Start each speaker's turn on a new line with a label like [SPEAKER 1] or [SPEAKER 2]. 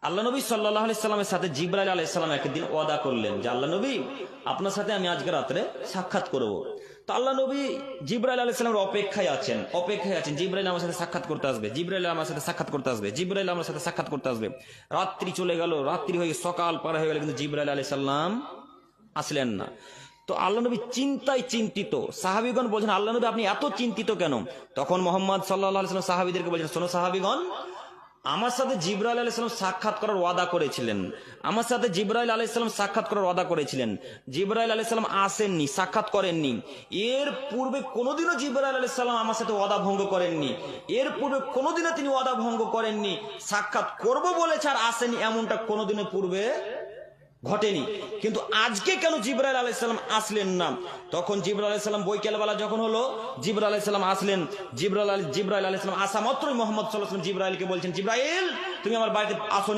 [SPEAKER 1] আল্লাহ নবী সাল্লাল্লাহু আলাইহি সাল্লামের সাথে জিবরাইল আলাইহিস সালাম একদিন ওয়াদা করলেন যে আল্লাহ নবী আপনার সাথে আমি আজকে রাত্রে সাক্ষাৎ করব। তো আল্লাহ নবী জিবরাইল আলাইহিস সালামের অপেক্ষায় আছেন জিবরাইল আমার সাথে সাক্ষাৎ করতে আসবে, জিবরাইল আমার সাথে সাক্ষাৎ করতে আসবে, জিবরাইল আমার সাথে সাক্ষাৎ করতে আসবে। রাত্রি চলে গেল, রাত্রি হয়ে সকাল পার হয়ে গেল, কিন্তু জিবরাইল আলাইহিস সালাম আসলেন না। তো আল্লাহ নবী চিন্তায় চিন্তিত। সাহাবীগণ বলছেন আল্লাহ নবী আপনি এত চিন্তিত কেন? তখন মুহাম্মদ সাল্লাল্লাহু আলাইহি ওয়াসাল্লাম সাহাবীদেরকে বলছেন, শোনো সাহাবীগণ, আমার সাথে জিবরাইল আলাইহিস সালাম সাক্ষাৎ করার ওয়াদা করেছিলেন, আমার সাথে জিবরাইল আলাইহিস সালাম সাক্ষাৎ করার ওয়াদা করেছিলেন। জিবরাইল আলাইহিস সালাম আসেননি, সাক্ষাৎ করেননি। এর পূর্বে কোনোদিনও জিবরাইল আলাইহিস সালাম আমার সাথে ওয়াদা ভঙ্গ করেননি, এর পূর্বে কোনোদিনও তিনি ওয়াদা ভঙ্গ করেননি। সাক্ষাৎ করব বলেছে আর আসেনি, এমনটা কোনোদিনের পূর্বে ঘটেনি। কিন্তু আজকে কেন জিবরাইল আলাইহিস সালাম আসলেন না? তখন জিবরাইল আলাইহিস সালাম বৈকালবেলা যখন হলো, জিবরাইল আলাইহিস সালাম আসলেন। জিবরাইল আলাইহিস সালাম আসা মাত্রই মুহাম্মদ সাল্লাল্লাহু আলাইহি ওয়াসাল্লাম জিবরাইলকে বলছেন, জিবরাইল তুমি আমার বাড়িতে আসোনি